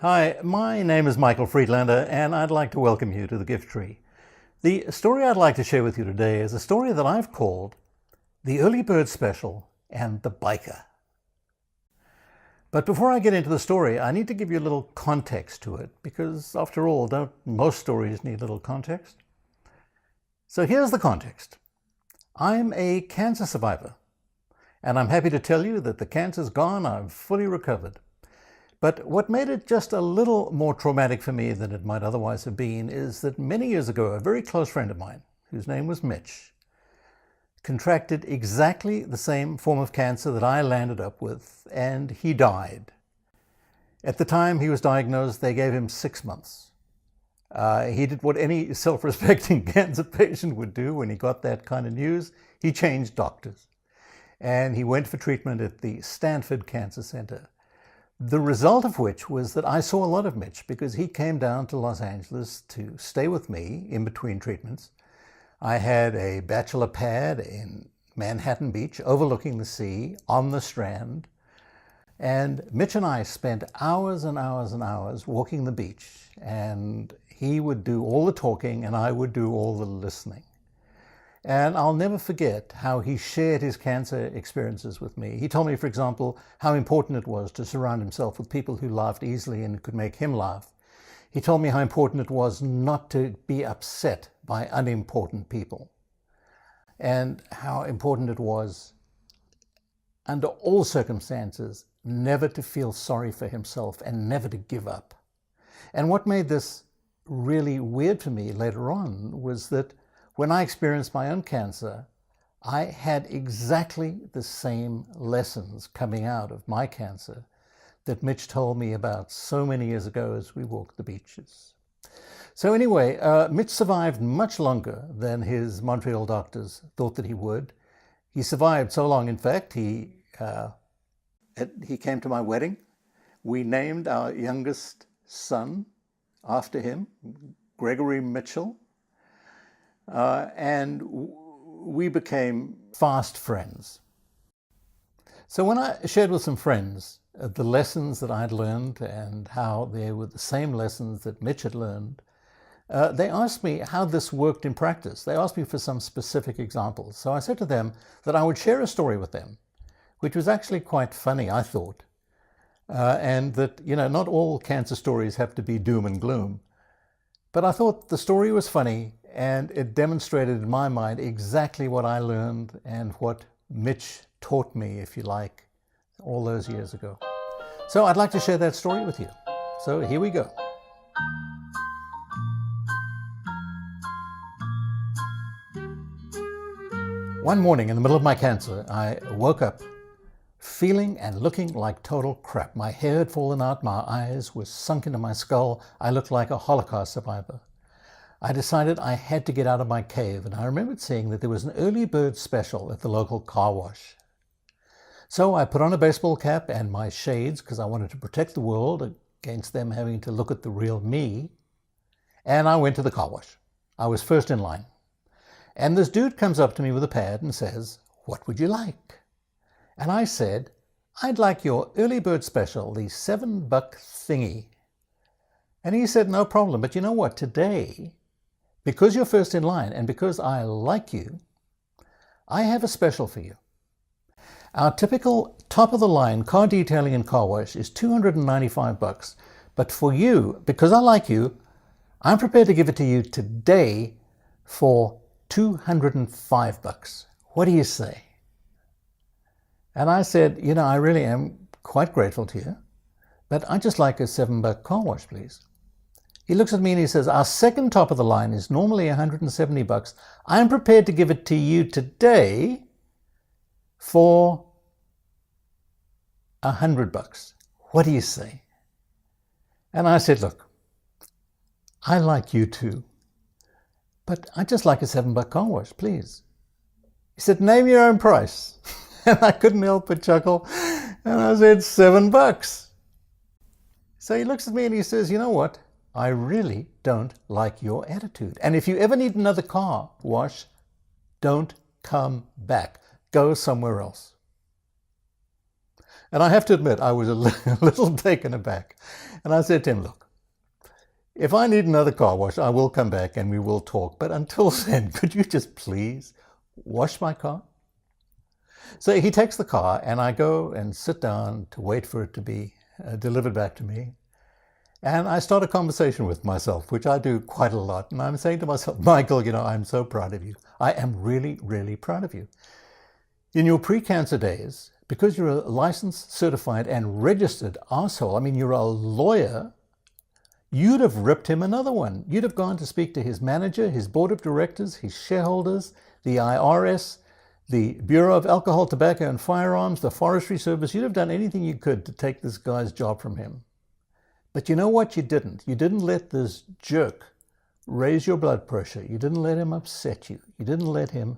Hi, my name is Michael Friedlander, and I'd like to welcome you to the Gift Tree. The story I'd like to share with you today is a story that I've called The Early Bird Special and the Biker. But before I get into the story, I need to give you a little context to it, because after all, don't most stories need little context? So here's the context. I'm a cancer survivor, and I'm happy to tell you that the cancer's gone. I've fully recovered. But what made it just a little more traumatic for me than it might otherwise have been is that many years ago, a very close friend of mine, whose name was Mitch, contracted exactly the same form of cancer that I landed up with, and he died. At the time he was diagnosed, they gave him 6 months. He did what any self-respecting cancer patient would do when he got that kind of news. He changed doctors, and he went for treatment at the Stanford Cancer Center. The result of which was that I saw a lot of Mitch, because he came down to Los Angeles to stay with me in between treatments. I had a bachelor pad in Manhattan Beach overlooking the sea on the Strand. And Mitch and I spent hours and hours and hours walking the beach. And he would do all the talking and I would do all the listening. And I'll never forget how he shared his cancer experiences with me. He told me, for example, how important it was to surround himself with people who laughed easily and could make him laugh. He told me how important it was not to be upset by unimportant people, and how important it was, under all circumstances, never to feel sorry for himself and never to give up. And what made this really weird for me later on was that when I experienced my own cancer, I had exactly the same lessons coming out of my cancer that Mitch told me about so many years ago as we walked the beaches. So anyway, Mitch survived much longer than his Montreal doctors thought that he would. He survived so long, in fact, he came to my wedding. We named our youngest son after him, Gregory Mitchell. And we became fast friends. So when I shared with some friends the lessons that I'd learned and how they were the same lessons that Mitch had learned, they asked me how this worked in practice. They asked me for some specific examples. So I said to them that I would share a story with them, which was actually quite funny, I thought. And that, not all cancer stories have to be doom and gloom. But I thought the story was funny, and it demonstrated in my mind exactly what I learned and what Mitch taught me, if you like, all those years ago. So I'd like to share that story with you. So here we go. One morning in the middle of my cancer, I woke up feeling and looking like total crap. My hair had fallen out, my eyes were sunk into my skull. I looked like a Holocaust survivor. I decided I had to get out of my cave, and I remembered seeing that there was an early bird special at the local car wash. So I put on a baseball cap and my shades, because I wanted to protect the world against them having to look at the real me, and I went to the car wash. I was first in line. And this dude comes up to me with a pad and says, "What would you like?" And I said, "I'd like your early bird special, the $7 thingy." And he said, "No problem, but you know what? Today, because you're first in line and because I like you, I have a special for you. Our typical top-of-the-line car detailing and car wash is $295. But for you, because I like you, I'm prepared to give it to you today for $205. What do you say?" And I said, I really am quite grateful to you, but I'd just like a $7 car wash, please. He looks at me and he says, "Our second top of the line is normally $170. I'm prepared to give it to you today for $100. What do you say?" And I said, "Look, I like you too, but I'd just like a $7 car wash, please." He said, "Name your own price." And I couldn't help but chuckle. And I said, $7. So he looks at me and he says, "You know what? I really don't like your attitude. And if you ever need another car wash, don't come back. Go somewhere else." And I have to admit, I was a little taken aback. And I said to him, look, if I need another car wash, I will come back and we will talk. But until then, could you just please wash my car? So he takes the car and I go and sit down to wait for it to be delivered back to me. And I start a conversation with myself, which I do quite a lot. And I'm saying to myself, Michael, you know, I'm so proud of you. I am really, really proud of you. In your pre-cancer days, because you're a licensed, certified, and registered arsehole, I mean, you're a lawyer, you'd have ripped him another one. You'd have gone to speak to his manager, his board of directors, his shareholders, the IRS, the Bureau of Alcohol, Tobacco, and Firearms, the Forestry Service. You'd have done anything you could to take this guy's job from him. But you know what? You didn't. You didn't let this jerk raise your blood pressure. You didn't let him upset you. You didn't let him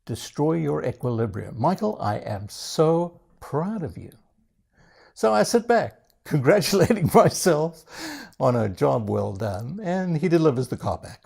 destroy your equilibrium. Michael, I am so proud of you. So I sit back, congratulating myself on a job well done, and he delivers the car back.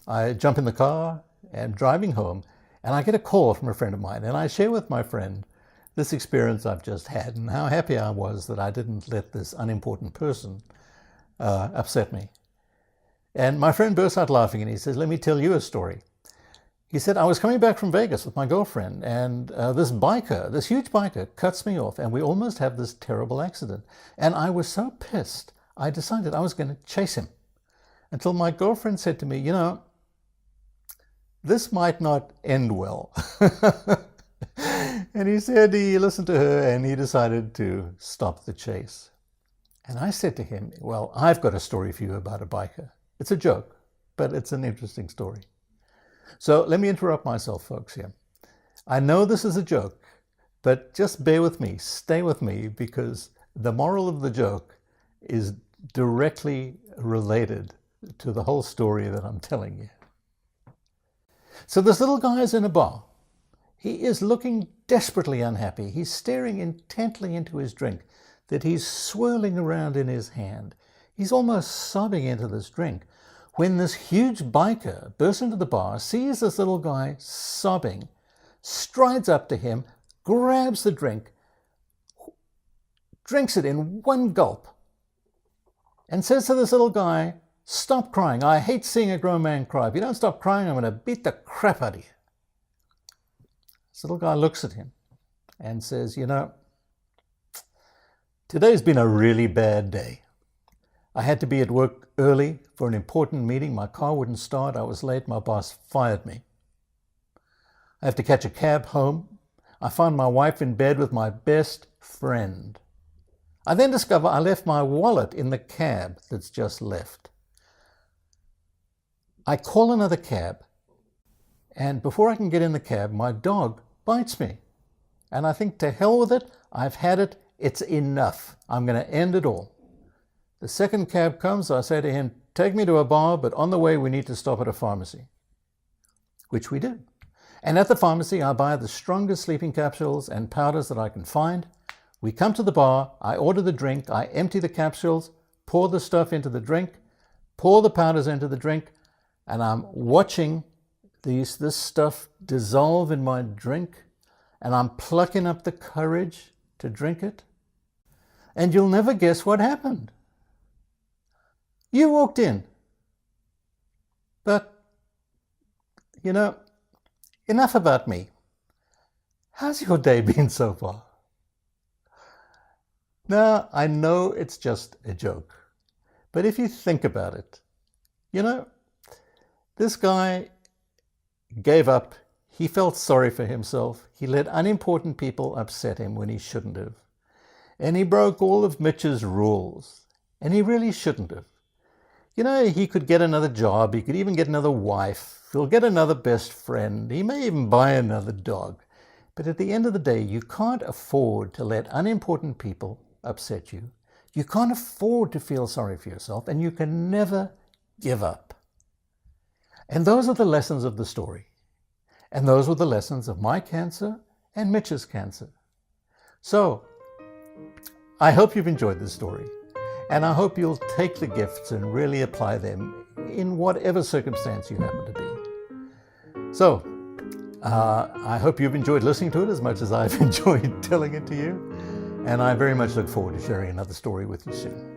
I jump in the car and driving home, and I get a call from a friend of mine, and I share with my friend this experience I've just had and how happy I was that I didn't let this unimportant person upset me. And my friend bursts out laughing and he says, let me tell you a story. He said, I was coming back from Vegas with my girlfriend and this huge biker cuts me off and we almost have this terrible accident. And I was so pissed, I decided I was going to chase him until my girlfriend said to me, you know, this might not end well. And he said he listened to her and he decided to stop the chase. And I said to him, well, I've got a story for you about a biker. It's a joke, but it's an interesting story. So let me interrupt myself, folks, here. I know this is a joke, but just bear with me, stay with me, because the moral of the joke is directly related to the whole story that I'm telling you. So this little guy is in a bar. He is looking desperately unhappy. He's staring intently into his drink that he's swirling around in his hand. He's almost sobbing into this drink when this huge biker bursts into the bar, sees this little guy sobbing, strides up to him, grabs the drink, drinks it in one gulp, and says to this little guy, stop crying. I hate seeing a grown man cry. If you don't stop crying, I'm going to beat the crap out of you. This little guy looks at him and says, you know, today's been a really bad day. I had to be at work early for an important meeting. My car wouldn't start. I was late. My boss fired me. I have to catch a cab home. I found my wife in bed with my best friend. I then discover I left my wallet in the cab that's just left. I call another cab, and before I can get in the cab, my dog bites me. And I think, to hell with it, I've had it, it's enough. I'm going to end it all. The second cab comes, I say to him, take me to a bar, but on the way we need to stop at a pharmacy. Which we did. And at the pharmacy I buy the strongest sleeping capsules and powders that I can find. We come to the bar, I order the drink, I empty the capsules, pour the stuff into the drink, pour the powders into the drink, and I'm watching this stuff dissolve in my drink, and I'm plucking up the courage to drink it. And you'll never guess what happened. You walked in. But, you know, enough about me. How's your day been so far? Now, I know it's just a joke, but if you think about it, you know, this guy gave up. He felt sorry for himself. He let unimportant people upset him when he shouldn't have. And he broke all of Mitch's rules. And he really shouldn't have. You know, he could get another job. He could even get another wife. He'll get another best friend. He may even buy another dog. But at the end of the day, you can't afford to let unimportant people upset you. You can't afford to feel sorry for yourself. And you can never give up. And those are the lessons of the story. And those were the lessons of my cancer and Mitch's cancer. So, I hope you've enjoyed this story. And I hope you'll take the gifts and really apply them in whatever circumstance you happen to be. So, I hope you've enjoyed listening to it as much as I've enjoyed telling it to you. And I very much look forward to sharing another story with you soon.